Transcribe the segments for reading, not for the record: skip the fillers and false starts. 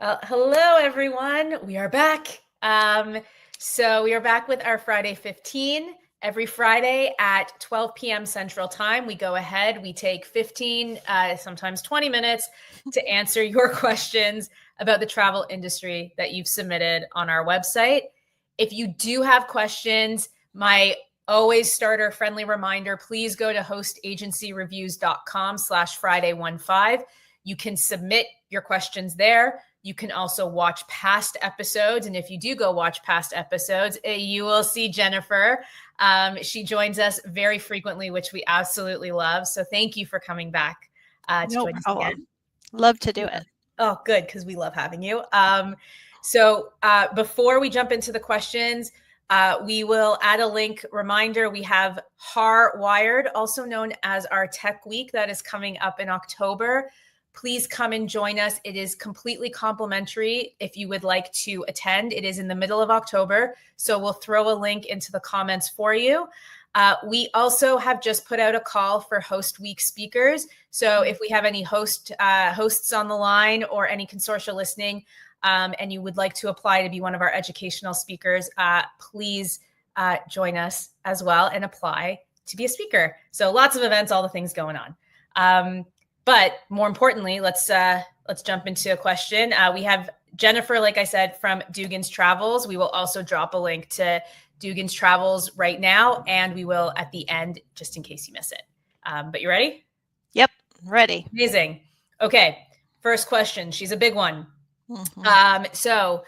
Hello, everyone. We are back. So we are back with our Friday 15. Every Friday at 12 p.m. Central Time, we go ahead. We take 15, sometimes 20 minutes to answer your questions about the travel industry that you've submitted on our website. If you do have questions, my always starter friendly reminder, please go to hostagencyreviews.com/Friday15. You can submit your questions there. You can also watch past episodes. And if you do go watch past episodes, you will see Jennifer. She joins us very frequently, which we absolutely love. So thank you for coming back to join us again. Love to do it. Oh, good, because we love having you. So before we jump into the questions, we will add a link reminder. We have Hardwired, also known as our Tech Week, that is coming up in October. Please come and join us. It is completely complimentary if you would like to attend. It is in the middle of October, so we'll throw a link into the comments for you. We also have just put out a call for Host Week speakers. So if we have any hosts on the line or any consortia listening, and you would like to apply to be one of our educational speakers, please join us as well and apply to be a speaker. So lots of events, all the things going on. But more importantly, let's jump into a question. We have Jennifer, like I said, from Dugan's Travels. We will also drop a link to Dugan's Travels right now, and we will at the end, just in case you miss it. But you ready? Yep, ready. Amazing. Okay, first question. She's a big one. Mm-hmm. So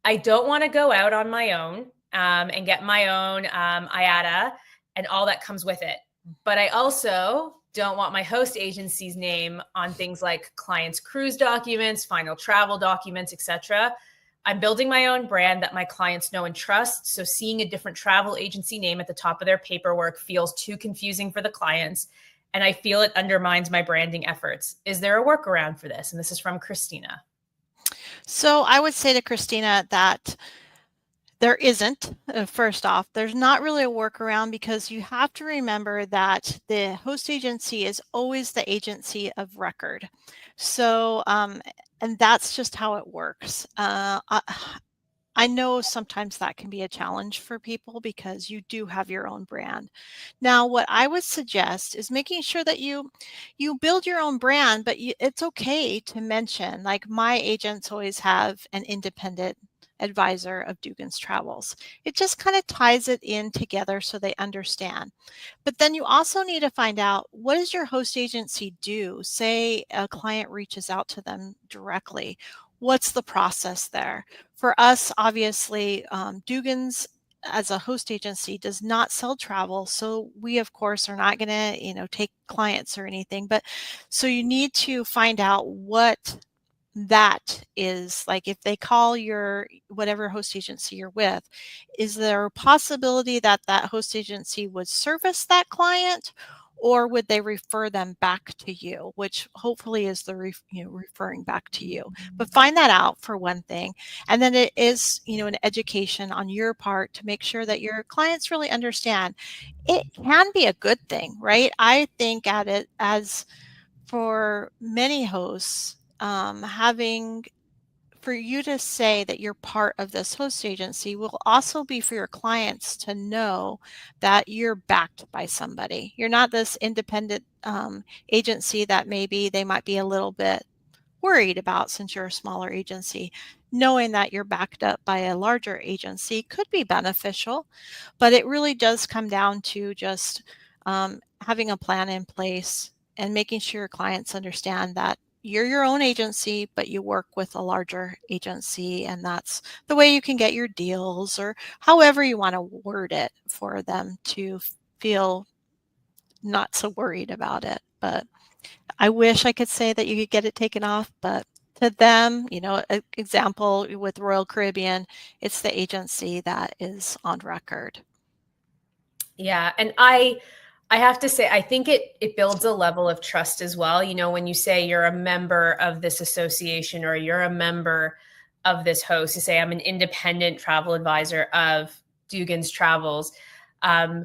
I don't want to go out on my own and get my own IATA and all that comes with it. But I also don't want my host agency's name on things like clients' cruise documents, final travel documents, etc. I'm building my own brand that my clients know and trust. So seeing a different travel agency name at the top of their paperwork feels too confusing for the clients. And I feel it undermines my branding efforts. Is there a workaround for this? And this is from Christina. So I would say to Christina that there isn't. First off, there's not really a workaround because you have to remember that the host agency is always the agency of record. So, and that's just how it works. I know sometimes that can be a challenge for people because you do have your own brand. Now, what I would suggest is making sure that you build your own brand, but it's okay to mention, like my agents always have an independent advisor of Dugan's Travels. It just kind of ties it in together so they understand. But then you also need to find out, what does your host agency do? Say a client reaches out to them directly. What's the process there? For us, obviously, Dugan's as a host agency does not sell travel. So we, of course, are not going to, take clients or anything. But so you need to find out what that is. Like if they call your whatever host agency you're with, is there a possibility that that host agency would service that client, or would they refer them back to you, which hopefully is the referring back to you. But find that out for one thing. And then it is an education on your part to make sure that your clients really understand. It can be a good thing, right? I think at it as for many hosts, having for you to say that you're part of this host agency will also be for your clients to know that you're backed by somebody. You're not this independent agency that maybe they might be a little bit worried about since you're a smaller agency. Knowing that you're backed up by a larger agency could be beneficial, but it really does come down to just having a plan in place and making sure your clients understand that you're your own agency, but you work with a larger agency, and that's the way you can get your deals, or however you want to word it for them to feel not so worried about it. But I wish I could say that you could get it taken off, but to them, example with Royal Caribbean, it's the agency that is on record. Yeah, and I have to say, I think it builds a level of trust as well. When you say you're a member of this association or you're a member of this host, to say I'm an independent travel advisor of Dugan's Travels, I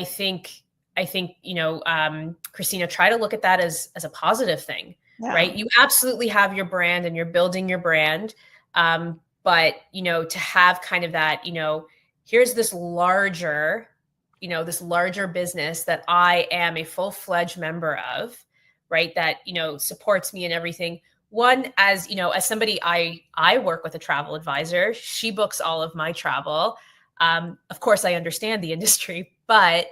think Christina, try to look at that as a positive thing. right? You absolutely have your brand and you're building your brand. But, to have kind of that, here's this larger, this larger business that I am a full-fledged member of, right? That, supports me and everything. One, as as somebody, I work with a travel advisor. She books all of my travel. Of course, I understand the industry, but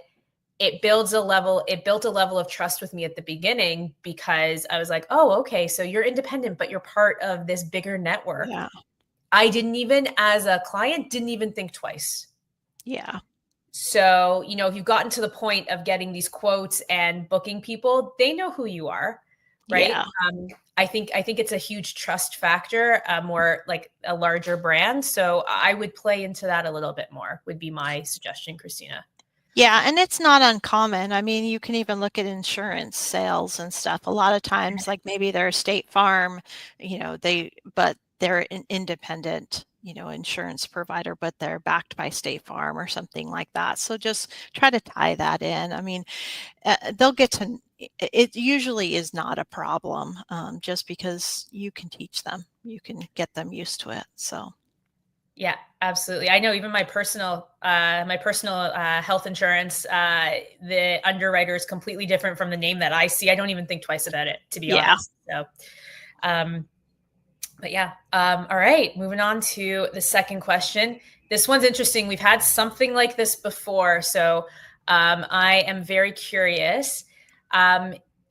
it built a level of trust with me at the beginning, because I was like, oh, okay, so you're independent, but you're part of this bigger network. Yeah. I didn't even, as a client, didn't even think twice. Yeah. So, if you've gotten to the point of getting these quotes and booking people, they know who you are, right? Yeah. I think it's a huge trust factor, more like a larger brand. So I would play into that a little bit more, would be my suggestion, Christina. Yeah, and it's not uncommon. I mean, you can even look at insurance sales and stuff. A lot of times, like maybe they're a State Farm, but they're an independent, insurance provider, but they're backed by State Farm or something like that. So just try to tie that in. I mean, they'll get to it. Usually is not a problem, just because you can teach them, you can get them used to it. So. Yeah, absolutely. I know even my personal health insurance, the underwriter is completely different from the name that I see. I don't even think twice about it, to be honest. So, but yeah. All right, moving on to the second question. This one's interesting. We've had something like this before, so I am very curious.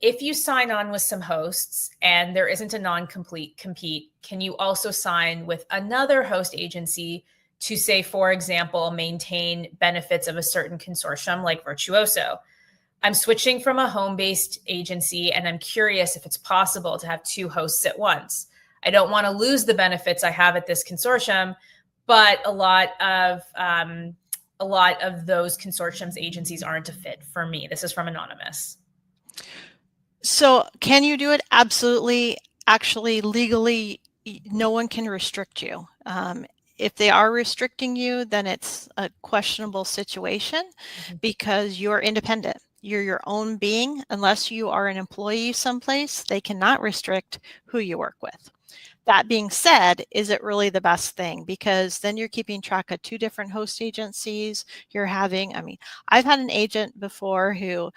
If you sign on with some hosts and there isn't a non-complete compete, can you also sign with another host agency to, say, for example, maintain benefits of a certain consortium like Virtuoso? I'm switching from a home-based agency and I'm curious if it's possible to have two hosts at once. I don't want to lose the benefits I have at this consortium, but a lot of those consortiums agencies aren't a fit for me. This is from Anonymous. So can you do it? Absolutely. Actually, legally, no one can restrict you. If they are restricting you, then it's a questionable situation because you're independent. You're your own being. Unless you are an employee someplace, they cannot restrict who you work with. That being said, is it really the best thing? Because then you're keeping track of two different host agencies. I've had an agent before who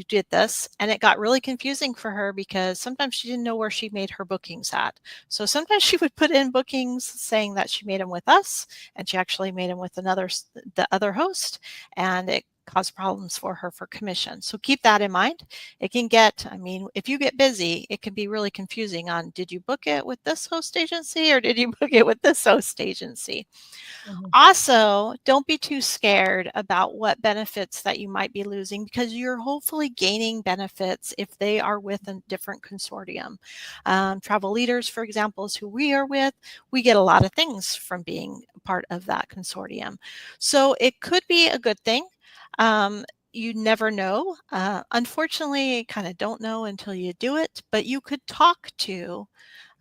did this, and it got really confusing for her because sometimes she didn't know where she made her bookings at. So sometimes she would put in bookings saying that she made them with us, and she actually made them with the other host, and it caused problems for her for commission. So keep that in mind. It can get, if you get busy, it can be really confusing on, did you book it with this host agency or did you book it with this host agency? Also, don't be too scared about what benefits that you might be losing, because you're hopefully gaining benefits if they are with a different consortium. Travel Leaders, for example, is who we are with. We get a lot of things from being part of that consortium. So it could be a good thing. You never know. Unfortunately, you kind of don't know until you do it, but you could talk to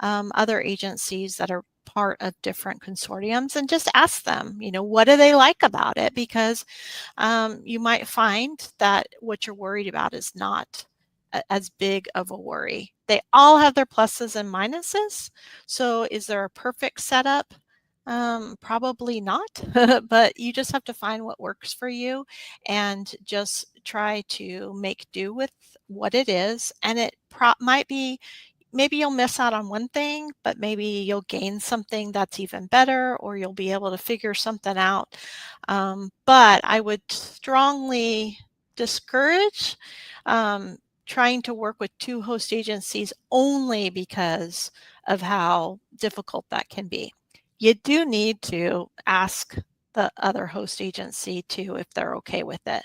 other agencies that are part of different consortiums and just ask them, what do they like about it? Because you might find that what you're worried about is not as big of a worry. They all have their pluses and minuses. So is there a perfect setup? Probably not, but you just have to find what works for you and just try to make do with what it is. And it might be, maybe you'll miss out on one thing, but maybe you'll gain something that's even better, or you'll be able to figure something out. But I would strongly discourage trying to work with two host agencies only because of how difficult that can be. You do need to ask the other host agency too if they're okay with it.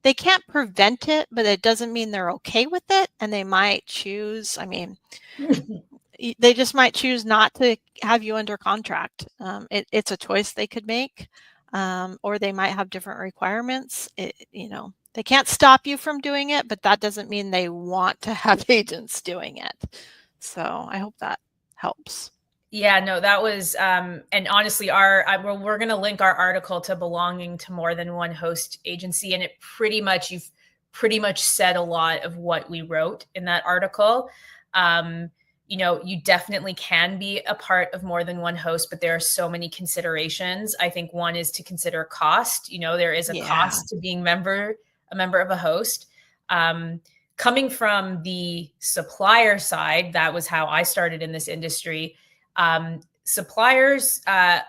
They can't prevent it, but it doesn't mean they're okay with it. And they might choose, they just might choose not to have you under contract. It's a choice they could make, or they might have different requirements. They can't stop you from doing it, but that doesn't mean they want to have agents doing it. So I hope that helps. Yeah, no, that was, and honestly, we're going to link our article to belonging to more than one host agency. And you've pretty much said a lot of what we wrote in that article. You definitely can be a part of more than one host, but there are so many considerations. I think one is to consider cost. There is a cost to being a member of a host. Coming from the supplier side, that was how I started in this industry. Suppliers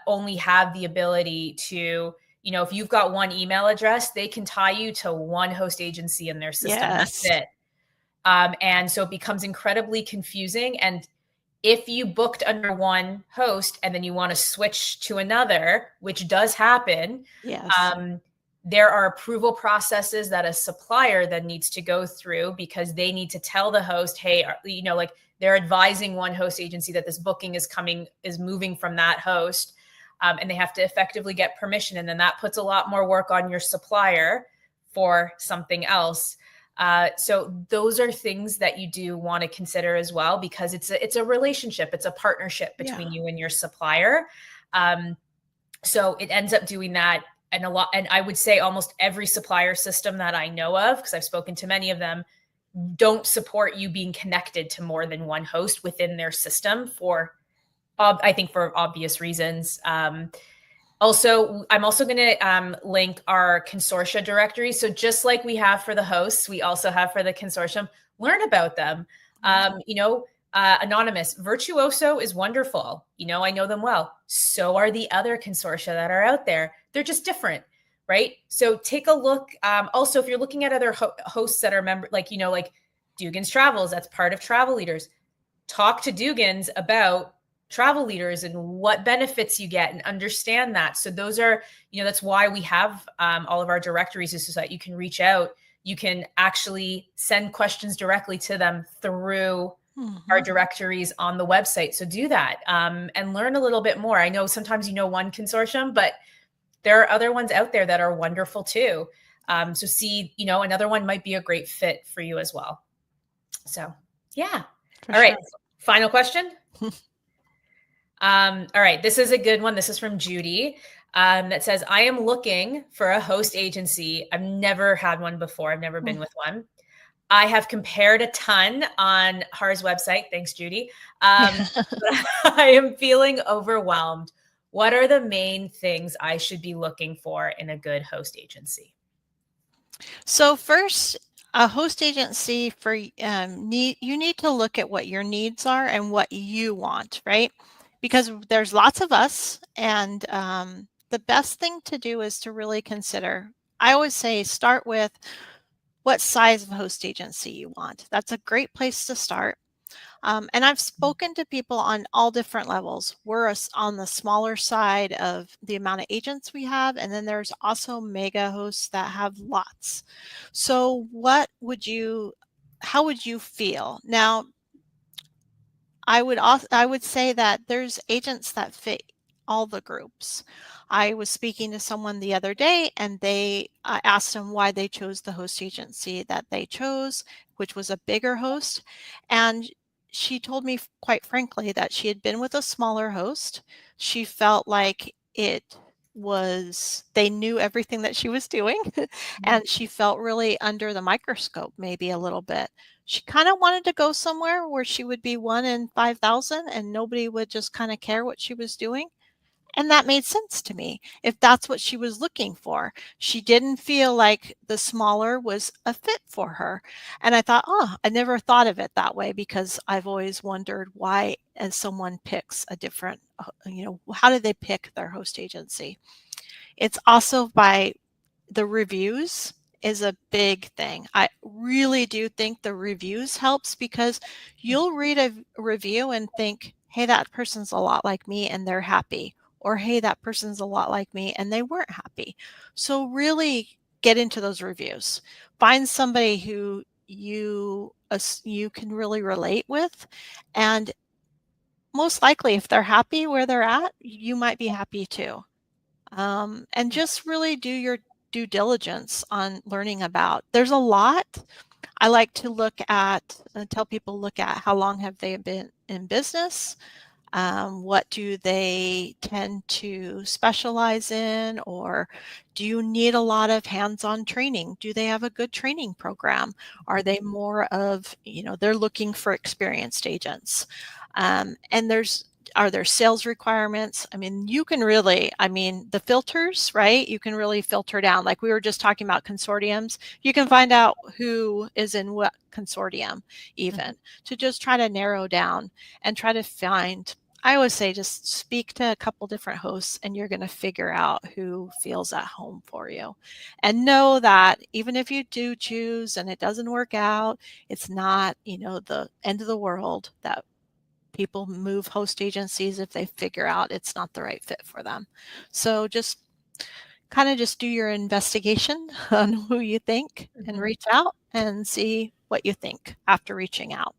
only have the ability to, if you've got one email address, they can tie you to one host agency in their system. Yes. That's it. And so it becomes incredibly confusing. And if you booked under one host and then you want to switch to another, which does happen, yes. There are approval processes that a supplier then needs to go through, because they need to tell the host, hey, like they're advising one host agency that this booking is moving from that host. And they have to effectively get permission. And then that puts a lot more work on your supplier for something else. So those are things that you do want to consider as well, because it's a relationship. It's a partnership between you and your supplier. So it ends up doing that. And I would say almost every supplier system that I know of, because I've spoken to many of them, don't support you being connected to more than one host within their system I think for obvious reasons. Also, I'm also going to link our consortia directory. So just like we have for the hosts, we also have for the consortium. Learn about them. Anonymous, Virtuoso is wonderful. I know them well. So are the other consortia that are out there. They're just different, right? So take a look. Also, if you're looking at other hosts that are like Dugan's Travels, that's part of Travel Leaders. Talk to Dugan's about Travel Leaders and what benefits you get, and understand that. So those are, that's why we have all of our directories, is so that you can reach out. You can actually send questions directly to them through our directories on the website. So do that and learn a little bit more. I know sometimes one consortium, but there are other ones out there that are wonderful too. So see, another one might be a great fit for you as well. So yeah. All right. Final question. All right. This is a good one. This is from Judy that says, I am looking for a host agency. I've never had one before. I've never been with one. I have compared a ton on HAR's website. Thanks, Judy. I am feeling overwhelmed. What are the main things I should be looking for in a good host agency? So first, a host agency for you need to look at what your needs are and what you want, right? Because there's lots of us, and the best thing to do is to really consider. I always say start with what size of host agency you want. That's a great place to start. And I've spoken to people on all different levels. We're on the smaller side of the amount of agents we have, and then there's also mega hosts that have lots. So how would you feel? Now, I would say that there's agents that fit all the groups. I was speaking to someone the other day, and I asked them why they chose the host agency that they chose, which was a bigger host. And she told me quite frankly that she had been with a smaller host. She felt like they knew everything that she was doing, and she felt really under the microscope, maybe a little bit. She kind of wanted to go somewhere where she would be 1 in 5,000 and nobody would just kind of care what she was doing. And that made sense to me, if that's what she was looking for. She didn't feel like the smaller was a fit for her. And I thought, I never thought of it that way, because I've always wondered why, as someone picks a different, how do they pick their host agency? It's also by the reviews is a big thing. I really do think the reviews helps, because you'll read a review and think, hey, that person's a lot like me and they're happy. Or, hey, that person's a lot like me and they weren't happy. So really get into those reviews. Find somebody who you can really relate with. And most likely, if they're happy where they're at, you might be happy too. And just really do your due diligence on learning about. There's a lot. I like to tell people, look at how long have they been in business. What do they tend to specialize in? Or do you need a lot of hands-on training? Do they have a good training program? Are they more of, they're looking for experienced agents? And are there sales requirements? I mean, the filters, right? You can really filter down. Like we were just talking about consortiums. You can find out who is in what consortium even to just try to narrow down and try to find. I always say just speak to a couple different hosts and you're going to figure out who feels at home for you. And know that even if you do choose and it doesn't work out, it's not, the end of the world. That people move host agencies if they figure out it's not the right fit for them. So just kind of just do your investigation on who you think and reach out and see what you think after reaching out.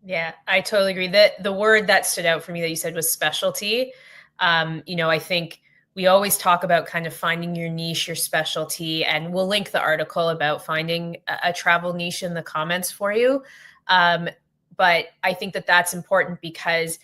Yeah, I totally agree. The word that stood out for me that you said was specialty. I think we always talk about kind of finding your niche, your specialty, and we'll link the article about finding a travel niche in the comments for you. But I think that that's important because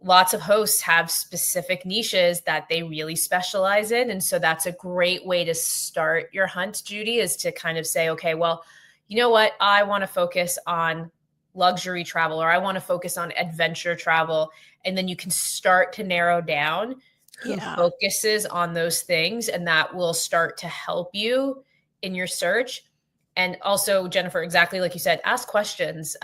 lots of hosts have specific niches that they really specialize in. And so that's a great way to start your hunt, Judy, is to kind of say, okay, well, you know what? I want to focus on luxury travel, or I want to focus on adventure travel. And then you can start to narrow down who focuses on those things. And that will start to help you in your search. And also, Jennifer, exactly like you said, ask questions.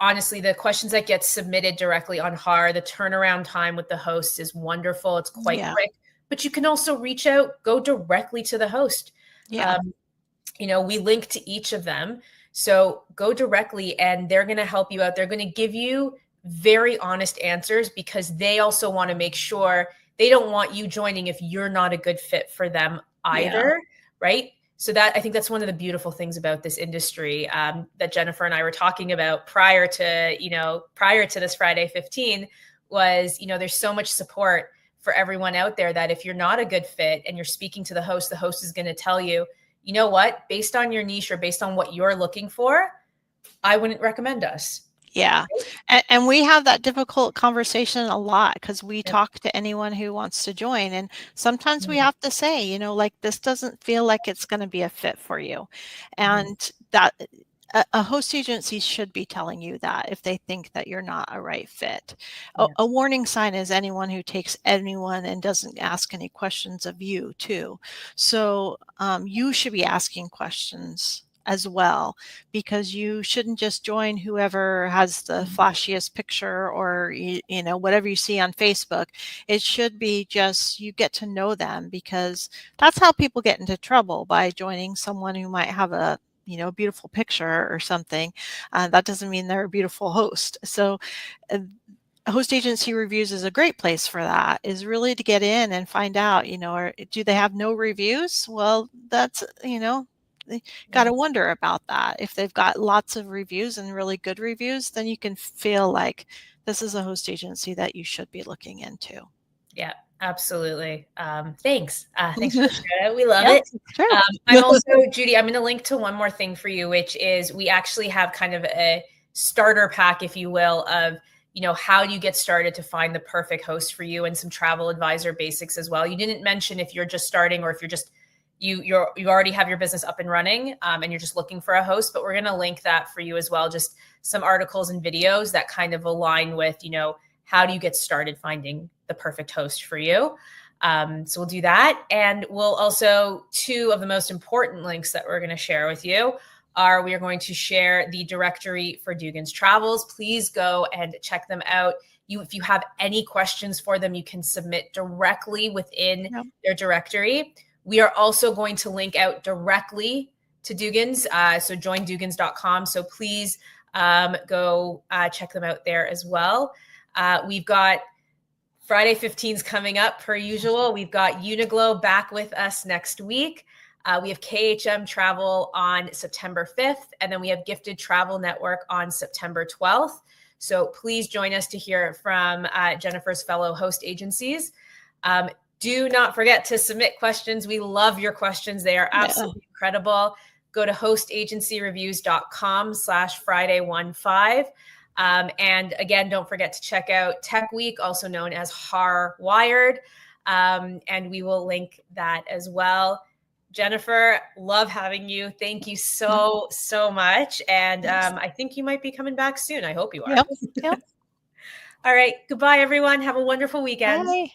Honestly, the questions that get submitted directly on HAR, the turnaround time with the host is wonderful. It's quite quick, but you can also reach out, go directly to the host. We link to each of them. So go directly and they're going to help you out. They're going to give you very honest answers because they also want to make sure they don't want you joining if you're not a good fit for them either. Right. So I think that's one of the beautiful things about this industry that Jennifer and I were talking about prior to this Friday 15 was, there's so much support for everyone out there that if you're not a good fit and you're speaking to the host is going to tell you, you know what, based on your niche or based on what you're looking for, I wouldn't recommend us. Yeah. And we have that difficult conversation a lot because we talk to anyone who wants to join. And sometimes we have to say, this doesn't feel like it's going to be a fit for you. And that a host agency should be telling you that if they think that you're not a right fit. A warning sign is anyone who takes anyone and doesn't ask any questions of you too. So you should be asking questions as well, because you shouldn't just join whoever has the flashiest picture or whatever you see on Facebook. It should be just you get to know them, because that's how people get into trouble, by joining someone who might have a beautiful picture or something. That doesn't mean they're a beautiful host. So host agency reviews is a great place for that, is really to get in and find out, or do they have no reviews? Well, that's, they got to wonder about that. If they've got lots of reviews and really good reviews, then you can feel like this is a host agency that you should be looking into. Yeah, absolutely. Thanks. Thanks for sharing. We love it. Sure. I'm also, Judy, I'm going to link to one more thing for you, which is we actually have kind of a starter pack, if you will, of how do you get started to find the perfect host for you, and some travel advisor basics as well. You didn't mention if you're just starting or if you're just you already have your business up and running and you're just looking for a host, but we're going to link that for you as well. Just some articles and videos that kind of align with, how do you get started finding the perfect host for you? So we'll do that. And we'll also, two of the most important links that we're going to share with you are, we are going to share the directory for Dugan's Travels. Please go and check them out. If you have any questions for them, you can submit directly within their directory. We are also going to link out directly to Dugan's. So joindugans.com. So please go check them out there as well. We've got Friday 15s coming up per usual. We've got Uniglow back with us next week. We have KHM Travel on September 5th, and then we have Gifted Travel Network on September 12th. So please join us to hear from Jennifer's fellow host agencies. Do not forget to submit questions. We love your questions. They are absolutely incredible. Go to hostagencyreviews.com/Friday15. And again, don't forget to check out Tech Week, also known as HAR Wired. And we will link that as well. Jennifer, love having you. Thank you so much. And I think you might be coming back soon. I hope you are. Yep. All right. Goodbye, everyone. Have a wonderful weekend. Bye.